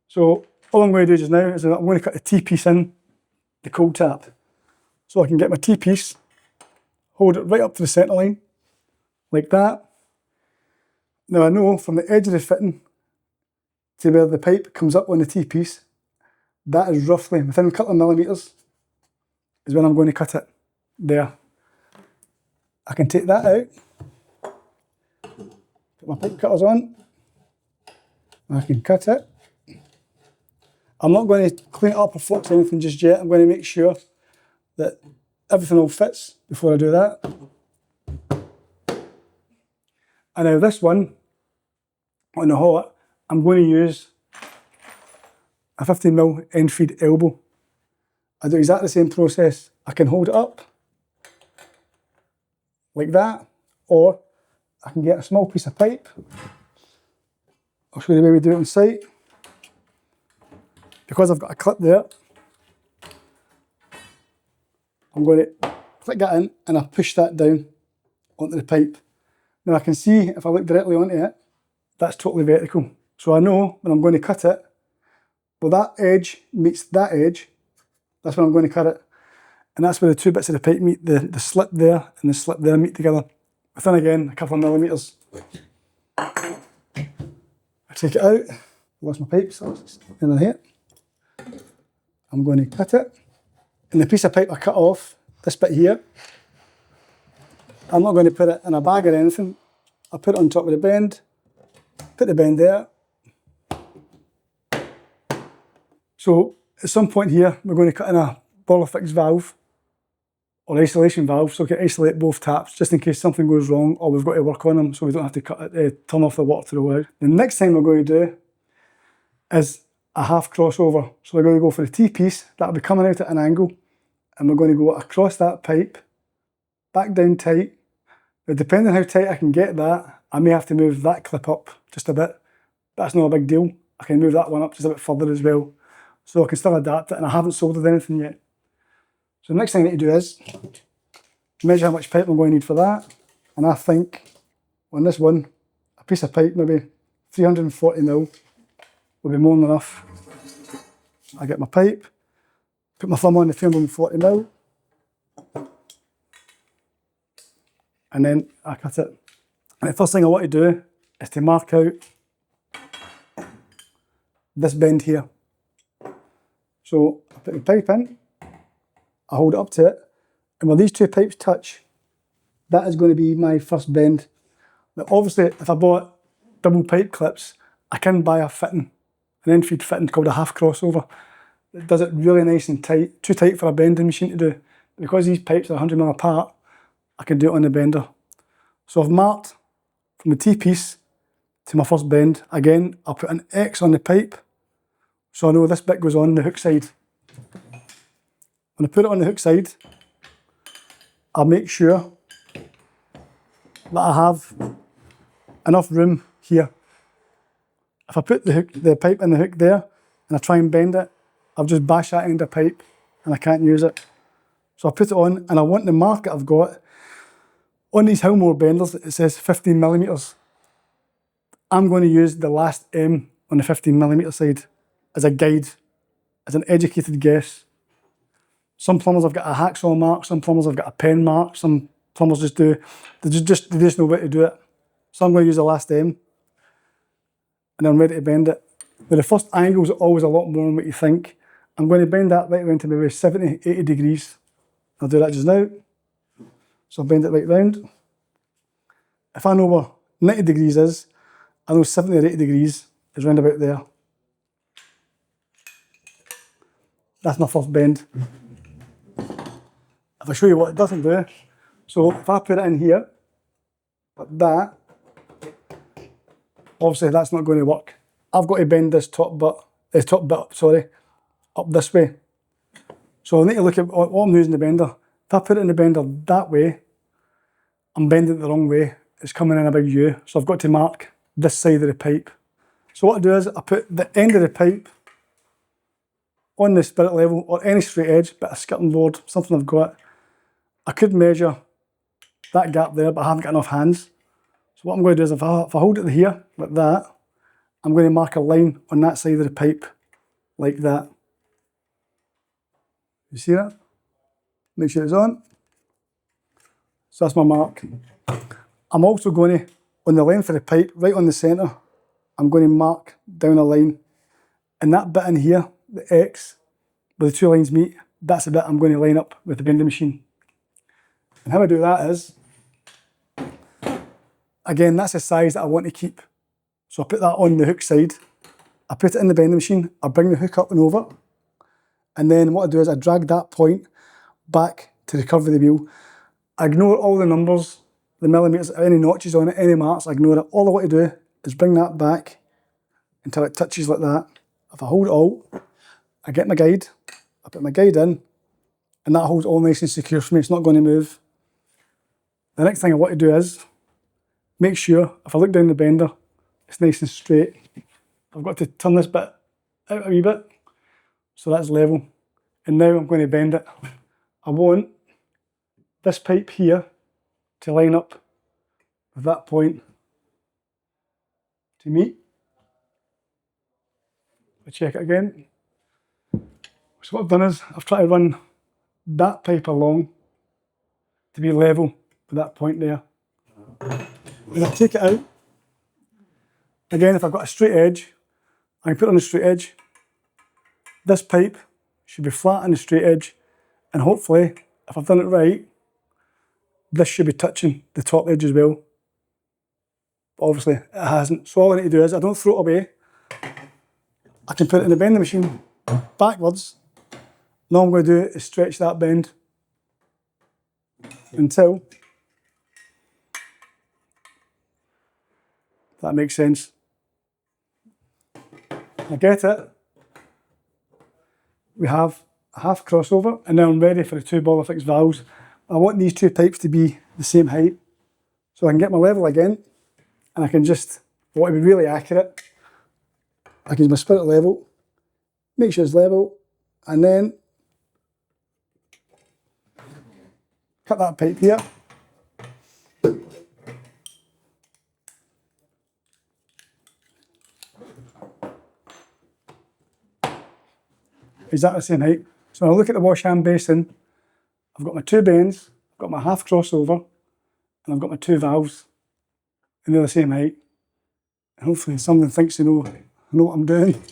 So all I'm going to do just now is I'm going to cut a T-piece in the cold tap. So I can get my T-piece, hold it right up to the centre line, like that. Now I know from the edge of the fitting to where the pipe comes up on the T-piece, that is roughly within a couple of millimetres is when I'm going to cut it. There. I can take that out, put my pipe cutters on, I can cut it. I'm not going to clean it up or flux anything just yet. I'm going to make sure that everything all fits before I do that. And now this one, on the hot, I'm going to use a 15mm end feed elbow. I do exactly the same process. I can hold it up like that, or I can get a small piece of pipe. I'll show you the way we do it on site. Because I've got a clip there, I'm going to click that in and I push that down onto the pipe. Now I can see if I look directly onto it, that's totally vertical. So I know when I'm going to cut it, well, that edge meets that edge, that's when I'm going to cut it. And that's where the two bits of the pipe meet, the slip there and the slip there meet together. Within, again, a couple of millimetres. I take it out, lost my pipe, so it's in here. I'm going to cut it. And the piece of pipe I cut off, this bit here, I'm not going to put it in a bag or anything. I'll put it on top of the bend, put the bend there. So at some point here, we're going to cut in a Ballofix valve or isolation valve, so we can isolate both taps just in case something goes wrong or we've got to work on them so we don't have to turn off the water to the well. The next thing we're going to do is a half crossover. So we're going to go for the T-piece, that'll be coming out at an angle, and we're going to go across that pipe, back down tight. Now depending on how tight I can get that, I may have to move that clip up just a bit. That's not a big deal. I can move that one up just a bit further as well. So I can still adapt it, and I haven't soldered anything yet. So the next thing I need to do is measure how much pipe I'm going to need for that. And I think on this one, a piece of pipe, maybe 340mm, will be more than enough. I get my pipe, put my thumb on the 340mm, and then I cut it. And the first thing I want to do is to mark out this bend here. So I put the pipe in, I hold it up to it, and when these two pipes touch, that is going to be my first bend. Now obviously, if I bought double pipe clips, I can buy a fitting, an end feed fitting called a half crossover. It does it really nice and tight, too tight for a bending machine to do. Because these pipes are 100mm apart, I can do it on the bender. So I've marked from the T-piece to my first bend. Again, I'll put an X on the pipe, so I know this bit goes on the hook side. When I put it on the hook side, I'll make sure that I have enough room here. If I put the pipe in the hook there and I try and bend it, I'll just bash that end of pipe and I can't use it. So I put it on, and I want the mark that I've got on these Hillmore benders. It says 15mm. I'm going to use the last M on the 15mm side as a guide, as an educated guess. Some plumbers have got a hacksaw mark, some plumbers have got a pen mark, some plumbers just do, they just know where to do it. So I'm going to use the last M, and I'm ready to bend it. But the first angle is always a lot more than what you think. I'm going to bend that right around to maybe 70, 80 degrees. I'll do that just now. So I'll bend it right round. If I know where 90 degrees is, I know 70 or 80 degrees is round about there. That's my first bend. If I show you what it doesn't do, so if I put it in here, like that, obviously that's not going to work. I've got to bend this top bit up this way. So I need to look at what I'm using the bender. If I put it in the bender that way, I'm bending it the wrong way. It's coming in a big U. So I've got to mark this side of the pipe. So what I do is I put the end of the pipe on the spirit level or any straight edge, bit of skirting board, something I've got. I could measure that gap there, but I haven't got enough hands. So what I'm going to do is if I hold it here like that, I'm going to mark a line on that side of the pipe like that. You see that? Make sure it's on. So that's my mark. I'm also going to, on the length of the pipe, right on the centre, I'm going to mark down a line. And that bit in here, the X, where the two lines meet, that's the bit I'm going to line up with the bending machine. And how I do that is, again, that's the size that I want to keep. So I put that on the hook side, I put it in the bending machine, I bring the hook up and over, and then what I do is I drag that point back to the curve of the wheel. I ignore all the numbers, the millimetres, any notches on it, any marks, I ignore it. All I want to do is bring that back until it touches like that. If I hold Alt, I get my guide, I put my guide in, and that holds all nice and secure for me, it's not going to move. The next thing I want to do is make sure, if I look down the bender, it's nice and straight. I've got to turn this bit out a wee bit, so that's level. And now I'm going to bend it. I want this pipe here to line up with that point to meet. I check it again. So what I've done is, I've tried to run that pipe along to be level with that point there. When I take it out, again, if I've got a straight edge, I can put it on a straight edge. This pipe should be flat on the straight edge, and hopefully, if I've done it right, this should be touching the top edge as well. But obviously, it hasn't. So all I need to do is, I don't throw it away. I can put it in the bending machine backwards. And all I'm going to do is stretch that bend until that makes sense. I get it. We have a half crossover, and now I'm ready for the two Ballofix valves. I want these two pipes to be the same height, so I can get my level again, and I can just, I want to be really accurate, I can use my spirit level, make sure it's level, and then cut that pipe here. Exactly the same height. So when I look at the wash hand basin, I've got my two bends, I've got my half crossover, and I've got my two valves, and they're the same height. And hopefully someone thinks they know what I'm doing.